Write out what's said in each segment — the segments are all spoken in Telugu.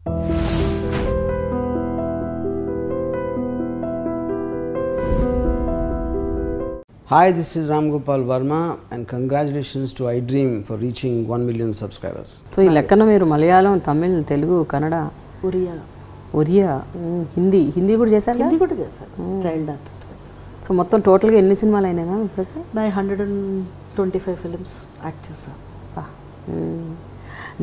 Hi, this is Ram Gopal Verma and congratulations to iDream for reaching 1 million subscribers. So ఈ లెక్కన మీరు మలయాళం, తమిళ్, తెలుగు, కన్నడ, ఒరియా, హిందీ కూడా చేశారు? హిందీ కూడా చేశాను, చైల్డ్ ఆర్టిస్ట్గా చేశాను. సో మొత్తం టోటల్గా ఎన్ని సినిమాలు అయినాయి మ్యామ్ ఇప్పటికి? నా 125 ఫిలిమ్స్ యాక్ట్ చేశాను.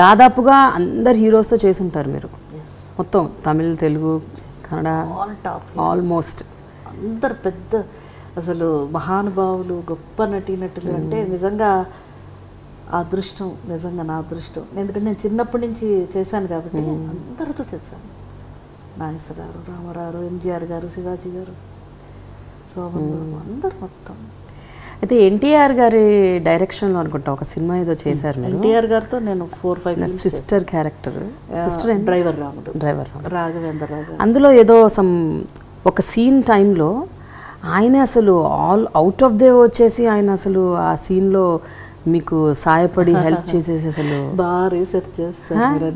దాదాపుగా అందరు హీరోస్తో చేసి ఉంటారు మీరు మొత్తం, తమిళ్, తెలుగు, కన్నడ, ఆల్మోస్ట్ అందరు పెద్ద అసలు మహానుభావులు, గొప్ప నటీనటులు. అంటే నిజంగా అదృష్టం, నిజంగా నా అదృష్టం. ఎందుకంటే నేను చిన్నప్పటి నుంచి చేశాను కాబట్టి అందరితో చేశాను. నాగేశ్వరరావు, రామారావు, ఎంజీఆర్ గారు, శివాజీ గారు, శోభన్ బాబు, అందరు మొత్తం. అయితే ఎన్టీఆర్ గారి డైరెక్షన్లో అనుకుంటా ఒక సినిమా ఏదో చేశారు మీరు. ఎన్టీఆర్ గారితో నేను 4-5 సిస్టర్ క్యారెక్టర్, సిస్టర్ డ్రైవర్ రాముడు, రాఘవేంద్రరావు. అందులో ఏదో ఒక సీన్ టైంలో ఆయన అసలు ఆల్ అవుట్ ఆఫ్ దే వచ్చేసి ఆయన అసలు ఆ సీన్లో మీకు సాయపడి హెల్ప్ చేసేసి అసలు బాగా రీసెర్చ్ చేస్తారు.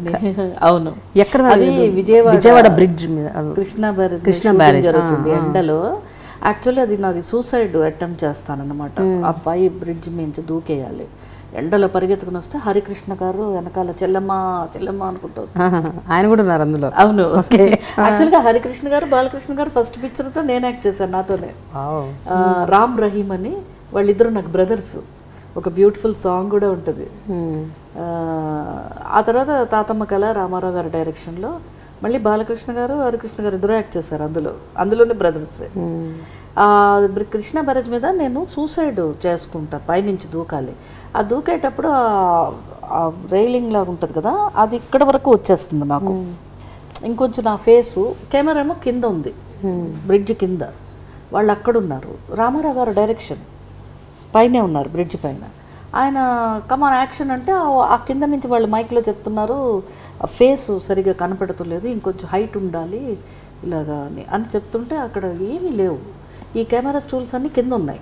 అవును, ఎక్కడ? అది విజయవాడ బ్రిడ్జ్ మీద, కృష్ణ బ్యారేజ్ జరుగుతుంది ఎండలో. యాక్చువల్లీ అది నాది సూసైడ్ అటెంప్ట్ చేస్తానన్నమాట. అబ్బాయి బ్రిడ్జ్ మించి దూకేయాలి, ఎండలో పరిగెత్తుకుని వస్తే హరికృష్ణ గారు వెనకాల చెల్లమ్మ చెల్లమ్మ అనుకుంటూ వస్తారు. ఆయన కూడా ఉన్నారు అందులో. అవును, యాక్చువల్గా హరికృష్ణ గారు, బాలకృష్ణ గారు ఫస్ట్ పిక్చర్తో నేను యాక్ట్ చేశాను, నాతోనే. రామ్ రహీమ్ అని వాళ్ళిద్దరు నాకు బ్రదర్స్. ఒక బ్యూటిఫుల్ సాంగ్ కూడా ఉంటుంది. ఆ తర్వాత తాతమ్మ కళ రామారావు గారి డైరెక్షన్లో మళ్ళీ బాలకృష్ణ గారు, హరికృష్ణ గారు ఇద్దరు యాక్ట్ చేశారు అందులోనే బ్రదర్స్. కృష్ణ బ్యారేజ్ మీద నేను సూసైడ్ చేసుకుంటా, పైనుంచి దూకాలి. ఆ దూకేటప్పుడు ఆ రైలింగ్ లాగా ఉంటుంది కదా, అది ఇక్కడ వరకు వచ్చేస్తుంది నాకు. ఇంకొంచెం నా ఫేసు, కెమెరా ఏమో కింద ఉంది, బ్రిడ్జ్ కింద. వాళ్ళు అక్కడ ఉన్నారు. రామారావు గారు డైరెక్షన్ పైనే ఉన్నారు, బ్రిడ్జ్ పైన. ఆయన కమాన్ యాక్షన్ అంటే ఆ కింద నుంచి వాళ్ళు మైక్లో చెప్తున్నారు, ఆ ఫేసు సరిగ్గా కనపడతలేదు, ఇంకొంచెం హైట్ ఉండాలి ఇలాగా అని చెప్తుంటే అక్కడ ఏమీ లేవు. ఈ కెమెరా స్టూల్స్ అన్నీ కింద ఉన్నాయి,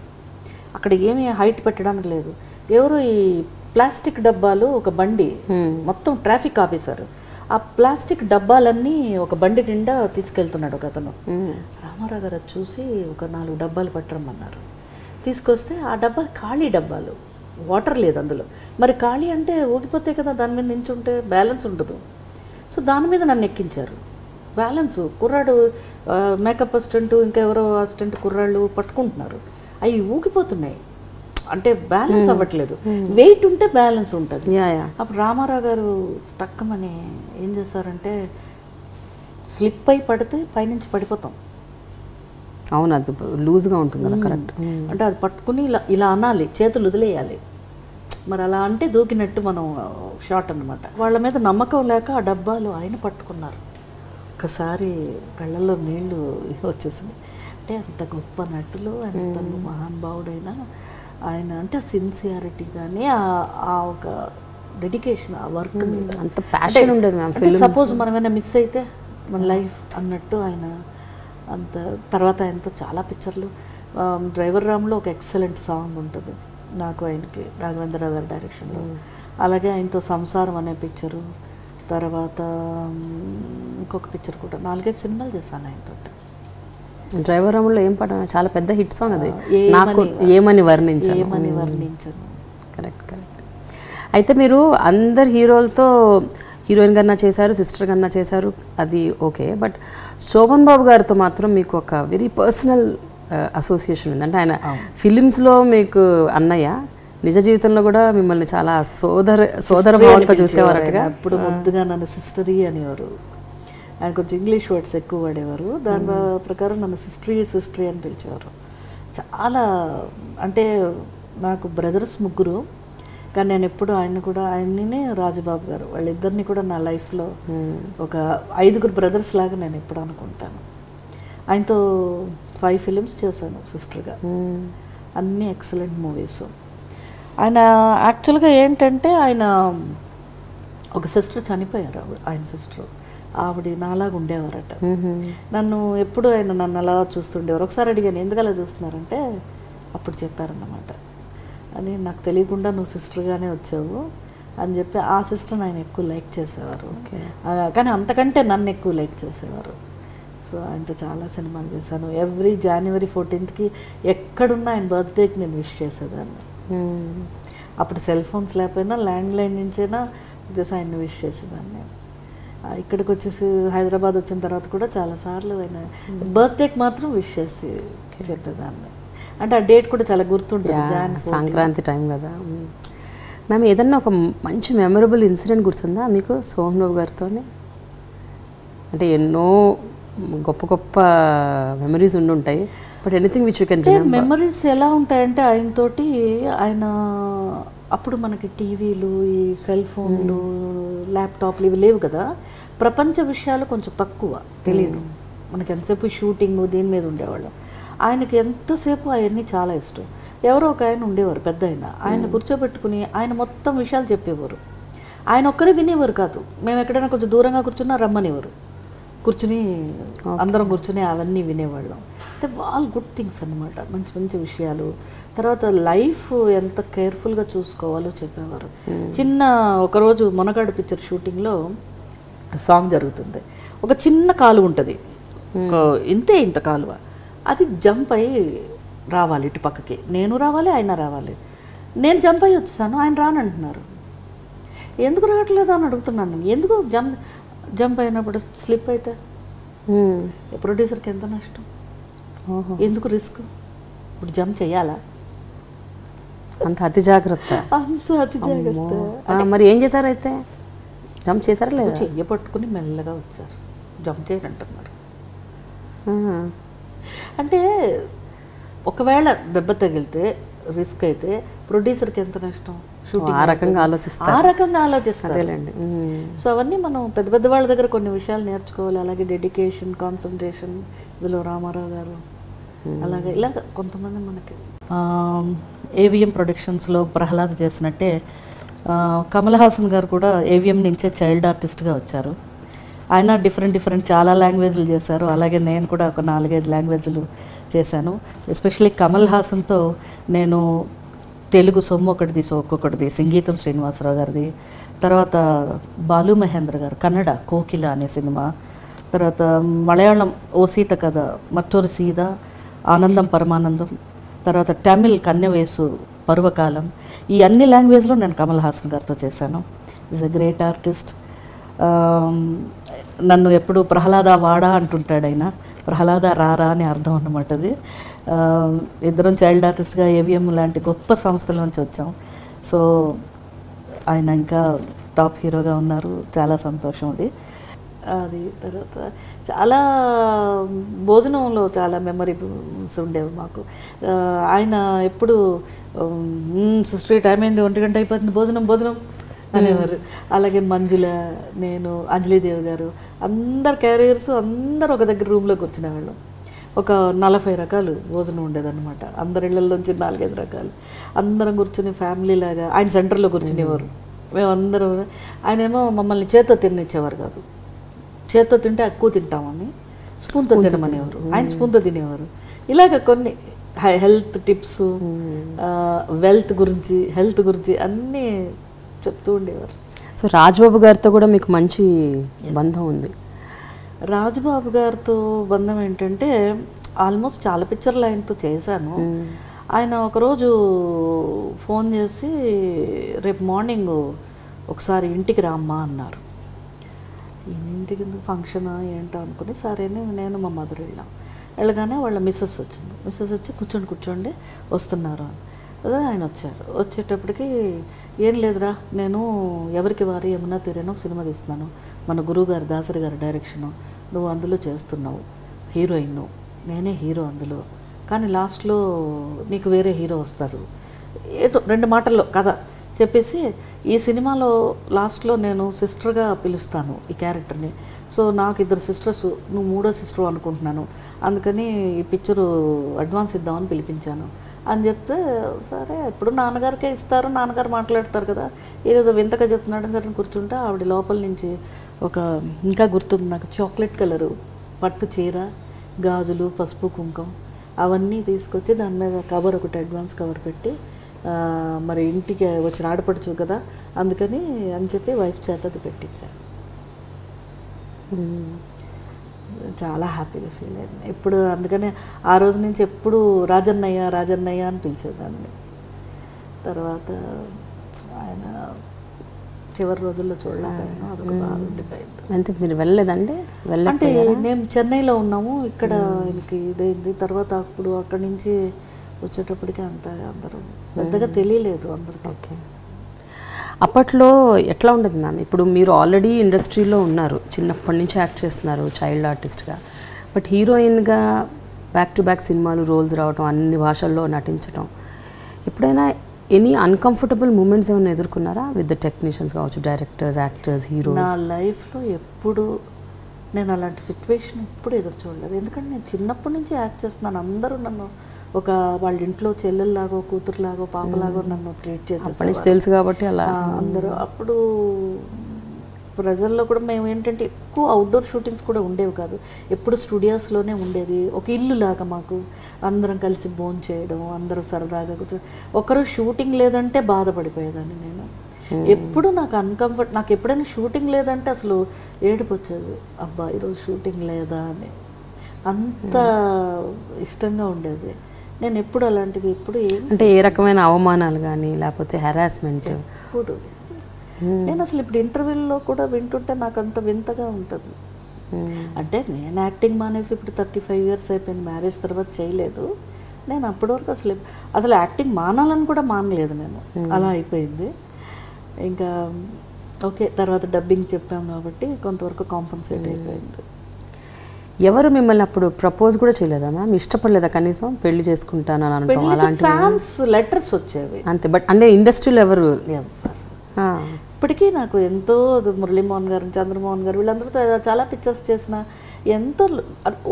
అక్కడ ఏమీ హైట్ పెట్టడానికి లేదు. ఎవరు ఈ ప్లాస్టిక్ డబ్బాలు, ఒక బండి మొత్తం ట్రాఫిక్ ఆఫీసర్, ఆ ప్లాస్టిక్ డబ్బాలన్నీ ఒక బండి నిండా తీసుకెళ్తున్నాడు ఒక అతను. రామారావు గారు చూసి ఒక 4 డబ్బాలు పట్టరమన్నారు. తీసుకొస్తే ఆ డబ్బాలు ఖాళీ డబ్బాలు, వాటర్ లేదు అందులో. మరి ఖాళీ అంటే ఊగిపోతాయి కదా, దాని మీద నించుంటే బ్యాలెన్స్ ఉండదు. సో దాని మీద నన్ను ఎక్కించారు. బ్యాలెన్స్ కుర్రాడు, మేకప్ అసిస్టెంట్, ఇంకా ఎవరో అసిస్టెంట్ కుర్రాళ్ళు పట్టుకుంటున్నారు, అవి ఊగిపోతున్నాయి. అంటే బ్యాలెన్స్ అవ్వట్లేదు. వెయిట్ ఉంటే బ్యాలెన్స్ ఉంటుంది. అప్పుడు రామారావు గారు టక్కమని ఏం చేశారంటే, స్లిప్ అయి పడితే పైనుంచి పడిపోతాం. అవును, అది లూజ్గా ఉంటుంది కదా, కరెక్ట్. అంటే అది పట్టుకుని ఇలా అనాలి, చేతులు వదిలేయాలి. మరి అలా అంటే దూకినట్టు మనం షాట్ అన్నమాట. వాళ్ళ మీద నమ్మకం లేక ఆ డబ్బాలు ఆయన పట్టుకున్నారు. ఒకసారి కళ్ళల్లో నీళ్లు వచ్చేసింది. అంటే అంత గొప్ప నటులు, అంత మహానుభావుడైనా ఆయన అంటే సిన్సియారిటీ కానీ ఆ ఒక డెడికేషన్, ఆ వర్క్ మీద అంత ప్యాషన్ ఉండదు మ్యామ్. సపోజ్ మనం ఏమైనా మిస్ అయితే మన లైఫ్ అన్నట్టు ఆయన అంత. తర్వాత ఆయనతో చాలా పిక్చర్లు, డ్రైవర్ రామ్లో ఒక ఎక్సలెంట్ సాంగ్ ఉంటుంది నాకు, ఆయనకి రాఘవేంద్రరావు గారి డైరెక్షన్లో. అలాగే ఆయనతో సంసారం అనే పిక్చరు, తర్వాత ఇంకొక పిక్చర్ కూడా 4-5 సినిమాలు చేశాను ఆయనతో. డ్రైవర్ రామ్లో ఏం పాట, చాలా పెద్ద హిట్ సాంగ్ అది, నాకు ఏమని వర్ణించాను. Correct correct. అయితే మీరు అందరు హీరోలతో హీరోయిన్ కన్నా చేశారు, సిస్టర్ కన్నా చేశారు, అది ఓకే. బట్ శోభన్ బాబు గారితో మాత్రం మీకు ఒక వెరీ పర్సనల్ అసోసియేషన్ ఉంది. అంటే ఆయన ఫిలిమ్స్లో మీకు అన్నయ్య, నిజ జీవితంలో కూడా మిమ్మల్ని చాలా సోదర భావంతో చూసేవారట. అప్పుడు ముద్దుగా నన్ను సిస్టరీ అనేవారు. ఆయన కొంచెం ఇంగ్లీష్ వర్డ్స్ ఎక్కువ వాడేవారు, దాని ప్రకారం నన్ను సిస్టరీ అని పిలిచేవారు. చాలా అంటే నాకు బ్రదర్స్ 3, కానీ నేను ఎప్పుడు ఆయన్ని రాజబాబు గారు వాళ్ళిద్దరిని కూడా నా లైఫ్లో ఒక 5 బ్రదర్స్ లాగా నేను ఎప్పుడు అనుకుంటాను. ఆయనతో 5 ఫిలిమ్స్ చేశాను సిస్టర్గా, అన్నీ ఎక్సలెంట్ మూవీస్. ఆయన యాక్చువల్గా ఏంటంటే ఆయన ఒక సిస్టర్ చనిపోయారు, ఆయన సిస్టర్. ఆవిడ నాలాగా ఉండేవారట. నన్ను ఎప్పుడు ఆయన నన్ను అలా చూస్తుండేవారు. ఒకసారి అడిగాను, ఎందుకు అలా చూస్తున్నారంటే అప్పుడు చెప్పారన్నమాట, అని నాకు తెలియకుండా నువ్వు సిస్టర్గానే వచ్చావు, అని చెప్పి ఆ సిస్టర్ని ఆయన ఎక్కువ లైక్ చేసేవారు. కానీ అంతకంటే నన్ను ఎక్కువ లైక్ చేసేవారు. సో ఆయనతో చాలా సినిమాలు చేశాను. ఎవ్రీ January 14th ఎక్కడున్నా ఆయన బర్త్డేకి నేను విష్ చేసేదాన్ని. అప్పుడు సెల్ ఫోన్స్ లేకపోయినా ల్యాండ్లైన్ నుంచైనా జస్ట్ ఆయన్ని విష్ చేసేదాన్ని. ఇక్కడికి వచ్చేసి హైదరాబాద్ వచ్చిన తర్వాత కూడా చాలాసార్లు ఆయన బర్త్డేకి మాత్రం విష్ చేసి చెప్పేదాన్ని. అంటే ఆ డేట్ కూడా చాలా గుర్తుంటుంది, సంక్రాంతి టైం కదా. మ్యామ్ ఏదన్నా ఒక మంచి మెమరబుల్ ఇన్సిడెంట్ గుర్తుందా మీకు సోహన్ బాబు గారితో? అంటే ఎన్నో గొప్ప గొప్ప మెమరీస్ ఉండుంటాయి, but anything which you can remember. Memories ఎలా ఉంటాయంటే ఆయనతోటి, ఆయన అప్పుడు మనకి టీవీలు, ఈ సెల్ ఫోన్లు, ల్యాప్టాప్లు ఇవి లేవు కదా, ప్రపంచ విషయాలు కొంచెం తక్కువ తెలియదు మనకి. ఎంతసేపు షూటింగ్ దీని మీద ఉండేవాళ్ళం. ఆయనకి ఎంతసేపు అవన్నీ చాలా ఇష్టం. ఎవరో ఒక ఆయన ఉండేవారు పెద్ద ఆయన కూర్చోబెట్టుకుని ఆయన మొత్తం విషయాలు చెప్పేవారు. ఆయన ఒక్కరే వినేవారు కాదు, మేము ఎక్కడైనా కొంచెం దూరంగా కూర్చున్నా రమ్మనేవారు, కూర్చుని అందరం కూర్చుని అవన్నీ వినేవాళ్ళం. అంటే ఆల్ గుడ్ థింగ్స్ అన్నమాట, మంచి మంచి విషయాలు. తర్వాత లైఫ్ ఎంత కేర్ఫుల్గా చూసుకోవాలో చెప్పేవారు. చిన్న ఒకరోజు మొనగాడు పిక్చర్ షూటింగ్లో సాంగ్ జరుగుతుంది, ఒక చిన్న కాలువ ఉంటుంది, ఇంత కాలువ, అది జంప్ అయ్యి రావాలి ఇటు పక్కకి, నేను రావాలి ఆయన రావాలి. నేను జంప్ అయ్యి వచ్చేసాను, ఆయన రానంటున్నారు. ఎందుకు రావట్లేదు అని అడుగుతున్నాను నేను. ఎందుకు జంప్ అయినప్పుడు స్లిప్ అయితే ప్రొడ్యూసర్కి ఎంత నష్టం, ఎందుకు రిస్క్, ఇప్పుడు జంప్ చేయాలా? అంత అతి జాగ్రత్త, అంత అతి జాగ్రత్త. మరి ఏం చేశారు అయితే? జంప్ చేశారా లేదా? చెయ్య పట్టుకుని మెల్లగా వచ్చారు, జంప్ చేయంటున్నారు. అంటే ఒకవేళ దెబ్బ తగిలితే రిస్క్ అయితే ప్రొడ్యూసర్కి ఎంత నష్టం? ఆ రకంగా ఆలోచిస్తారు. సో అవన్నీ మనం పెద్ద పెద్ద వాళ్ళ దగ్గర కొన్ని విషయాలు నేర్చుకోవాలి. అలాగే డెడికేషన్, కాన్సన్ట్రేషన్, ఇందులో రామారావు గారు అలాగే ఇలాగ కొంతమంది మనకి. AVM ప్రొడక్షన్స్లో ప్రహ్లాద్ చేసినట్టే కమల్ హాసన్ గారు కూడా AVM నుంచే చైల్డ్ ఆర్టిస్ట్గా వచ్చారు. ఆయన డిఫరెంట్ చాలా లాంగ్వేజ్లు చేశారు. అలాగే నేను కూడా ఒక 4-5 లాంగ్వేజ్లు చేశాను. ఎస్పెషల్లీ కమల్ హాసన్తో నేను తెలుగు సొమ్ము ఒకటిది, ఒక్కొక్కటిది, సంగీతం శ్రీనివాసరావు గారిది, తర్వాత బాలు మహేంద్ర గారు కన్నడ కోకిల అనే సినిమా, తర్వాత మలయాళం ఓ సీత కథ, మట్టూరు సీత, ఆనందం పరమానందం, తర్వాత తమిళ్ కన్యవేసు, పర్వకాలం, ఈ అన్ని లాంగ్వేజ్లో నేను కమల్ హాసన్ గారితో చేశాను. Is a great artist. నన్ను ఎప్పుడు ప్రహ్లాద వాడా అంటుంటాడు ఆయన, ప్రహ్లాద రారా అని అర్థం అన్నమాట అది. ఇద్దరం చైల్డ్ ఆర్టిస్ట్గా AVM లాంటి గొప్ప సంస్థల నుంచి వచ్చాం. సో ఆయన ఇంకా టాప్ హీరోగా ఉన్నారు, చాలా సంతోషం అది. తర్వాత చాలా భోజనంలో చాలా మెమరీస్ ఉండేవి మాకు. ఆయన ఎప్పుడు సిస్టర్ టైం అయింది, 1 గంట అయిపోతుంది, భోజనం అనేవారు. అలాగే మంజుల, నేను, అంజలీదేవి గారు, అందరు క్యారియర్స్ అందరు ఒక దగ్గర రూమ్లో కూర్చునేవాళ్ళం. ఒక 40 రకాలు భోజనం ఉండేదన్నమాట. అందరి ఇళ్లలోంచి 4-5 రకాలు అందరం కూర్చుని ఫ్యామిలీ లాగా. ఆయన సెంటర్లో కూర్చునేవారు, మేమందరం. ఆయన ఏమో మమ్మల్ని చేత్తో తినిచ్చేవారు కాదు, చేత్తో తింటే ఎక్కువ తింటామని స్పూన్తో తినమనేవారు, ఆయన స్పూన్తో తినేవారు. ఇలాగ కొన్ని హెల్త్ టిప్స్, హెల్త్ గురించి అన్నీ చెప్తూ ఉండేవారు. సో రాజ్బాబు గారితో కూడా మీకు మంచి బంధం ఉంది. రాజుబాబు గారితో బంధం ఏంటంటే ఆల్మోస్ట్ చాలా పిక్చర్లు ఆయనతో చేశాను. ఆయన ఒకరోజు ఫోన్ చేసి రేపు మార్నింగ్ ఒకసారి ఇంటికి రామ్మా అన్నారు. ఇంటికి ఫంక్షన్ ఏంటో అనుకుని సరే నేను మా మదర్ వెళ్ళగానే వాళ్ళ మిస్సెస్ వచ్చి కూర్చోండి వస్తున్నారు అని. అదే ఆయన వచ్చేటప్పటికి ఏం లేదురా, నేను ఎవరికి వారి యమునా తీరేనో ఒక సినిమా తీస్తున్నాను, మన గురువు గారు దాసరి గారి డైరెక్షను, నువ్వు అందులో చేస్తున్నావు, హీరోయిన్, నేనే హీరో అందులో, కానీ లాస్ట్లో నీకు వేరే హీరో వస్తారు, ఏదో 2 మాటల్లో కథ చెప్పేసి ఈ సినిమాలో లాస్ట్లో నేను సిస్టర్గా పిలుస్తాను ఈ క్యారెక్టర్ని. సో నాకు 2 సిస్టర్స్, నువ్వు 3వ సిస్టర్ అనుకుంటున్నాను, అందుకని ఈ పిక్చరు అడ్వాన్స్ ఇద్దామని పిలిపించాను అని చెప్తే, సరే ఇప్పుడు నాన్నగారికే ఇస్తారు, నాన్నగారు మాట్లాడతారు కదా, ఏదో వింతగా చెప్తున్నాడు సరే కూర్చుంటే ఆవిడ లోపల నుంచి ఒక, ఇంకా గుర్తుంది నాకు, చాక్లెట్ కలరు పట్టు చీర, గాజులు, పసుపు కుంకుమ అవన్నీ తీసుకొచ్చి దాని మీద కవర్ ఒకటి అడ్వాన్స్ కవర్ పెట్టి మరి ఇంటికి వచ్చిన ఆడపడుచు కదా అందుకని అని చెప్పి వైఫ్ చేత అది పెట్టించారు. చాలా హ్యాపీగా ఫీల్ అయింది. ఎప్పుడు అందుకనే ఆ రోజు నుంచి ఎప్పుడు రాజన్నయ్య రాజన్నయ్య అని పిలిచేదాన్ని. తర్వాత ఆయన చివరి రోజుల్లో చూడలేకపోయాను, అదొక బాధ ఉండిపోయింది. అంతే. మీరు వెళ్ళలేదండి? అంటే మేము చెన్నైలో ఉన్నాము, ఇక్కడ ఆయనకి ఇదైంది. తర్వాత అప్పుడు అక్కడి నుంచి వచ్చేటప్పటికి అంత అందరూ పెద్దగా తెలియలేదు అందరికీ. ఓకే. అప్పట్లో ఎట్లా ఉండదు మ్యామ్? ఇప్పుడు మీరు ఆల్రెడీ ఇండస్ట్రీలో ఉన్నారు, చిన్నప్పటి నుంచి యాక్ట్ చేస్తున్నారు చైల్డ్ ఆర్టిస్ట్గా. బట్ హీరోయిన్గా బ్యాక్ టు బ్యాక్ సినిమాలు రోల్స్ రావడం, అన్ని భాషల్లో నటించడం, ఎప్పుడైనా ఎనీ అన్కంఫర్టబుల్ మూమెంట్స్ ఏమైనా ఎదుర్కొన్నారా విత్ ద టెక్నీషియన్స్ కావచ్చు, డైరెక్టర్స్, యాక్టర్స్, హీరోస్? నా లైఫ్లో ఎప్పుడు నేను అలాంటి సిచ్యువేషన్ ఎప్పుడు ఎదురు చూడలేదు. ఎందుకంటే నేను చిన్నప్పటి నుంచి యాక్ట్ చేస్తున్నాను. అందరూ నన్ను ఒక వాళ్ళ ఇంట్లో చెల్లెల్లాగో కూతురులాగో పాపలాగో నన్ను ట్రీట్ చేసేసి తెలుసు కాబట్టి అలా అందరూ. అప్పుడు ప్రజల్లో కూడా మేము ఏంటంటే ఎక్కువ అవుట్డోర్ షూటింగ్స్ కూడా ఉండేవి కాదు, ఎప్పుడు స్టూడియోస్లోనే ఉండేది. ఒక ఇల్లు లాగా మాకు, అందరం కలిసి భోజనం చేయడం, అందరూ సరదాగా కూర్చొని. ఒకరు షూటింగ్ లేదంటే బాధపడిపోయేదాన్ని నేను. ఎప్పుడు నాకు నాకు ఎప్పుడైనా షూటింగ్ లేదంటే అసలు ఏడుపు వచ్చేది, అబ్బా ఈరోజు షూటింగ్ లేదా అని. అంత ఇష్టంగా ఉండేది. నేను ఎప్పుడు అలాంటిది ఎప్పుడు అంటే ఏ రకమైన అవమానాలు కానీ లేకపోతే హెరాస్మెంట్ ఎప్పుడు నేను అసలు ఇప్పుడు ఇంటర్వ్యూల్లో కూడా వింటుంటే నాకు అంత వింతగా ఉంటుంది. అంటే నేను యాక్టింగ్ మానేసి ఇప్పుడు 35 years అయిపోయింది, మ్యారేజ్ తర్వాత చేయలేదు నేను. అప్పటి వరకు అసలు యాక్టింగ్ మానాలని కూడా మానలేదు నేను, అలా అయిపోయింది. ఇంకా ఓకే, తర్వాత డబ్బింగ్ చెప్పాం కాబట్టి కొంతవరకు కాంపన్సేట్ అయిపోయింది. ఎవరు మిమ్మల్ని అప్పుడు ప్రపోజ్ కూడా చేయలేదా మ్యామ్? ఇష్టపడలేదా కనీసం పెళ్లి చేసుకుంటానని అనడం అలాంటి? ఫ్యాన్స్ లెటర్స్ వచ్చేవి అంతే. బట్ అంటే ఇండస్ట్రీలో ఎవరు? ఇప్పటికీ నాకు ఎంతో మురళీమోహన్ గారు, చంద్రమోహన్ గారు, వీళ్ళందరితో చాలా పిక్చర్స్ చేసిన, ఎంతో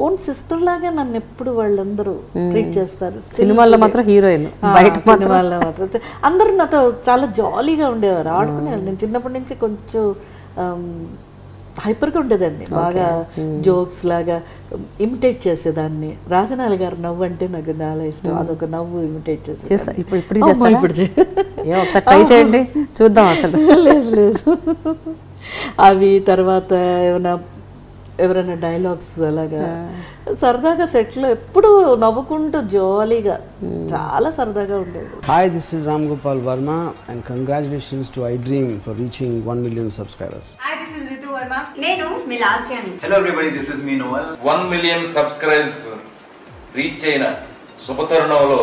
ఓన్ సిస్టర్ లాగా నన్ను ఎప్పుడు వాళ్ళందరూ ట్రీట్ చేస్తారు. సినిమాల్లో మాత్రం హీరోయిన్, బయట సినిమాల్లో మాత్రం అందరూ నాతో చాలా జాలీగా ఉండేవారు, ఆడుకునేవారు. నేను చిన్నప్పటి నుంచి కొంచెం హైపర్గా ఉండేదాన్ని, బాగా జోక్స్ లాగా ఇమిటేట్ చేసేదాన్ని. రాజనాల గారు నవ్వు అంటే నాకు చాలా ఇష్టం, అదొక నవ్వు ఇమిటేట్ చేసేది. ఇప్పుడు ట్రై చేయండి చూద్దాం. అసలు లేదు అవి. తర్వాత ఎవరైనా డైలాగ్స్ అలాగా సరదాగా సెట్లో ఎప్పుడు నవ్వుకుంటూ జాలీగా చాలా సరదాగా ఉండేది. Hi, this is Ram Gopal Verma and congratulations to iDream for reaching 1 million subscribers. Hi, this is Ritu Verma. Nenu Milasjani. Hello everybody, this is me Noel. 1 million subscribers reach అయిన శుభతరుణంలో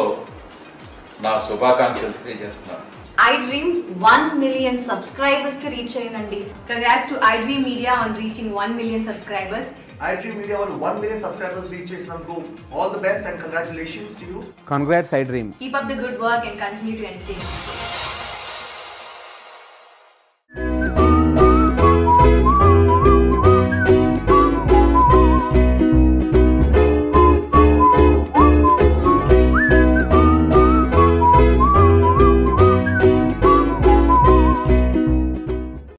నా శుభాకాంక్షలు తెలియజేస్తున్నాను. iDream 1 million subscribers ki reach ayindandi. Congrats to iDream Media on reaching 1 million subscribers. iDream Media on 1 million subscribers reach చేసినందుకు all the best and congratulations to you. Congrats iDream. Keep up the good work and continue to entertain.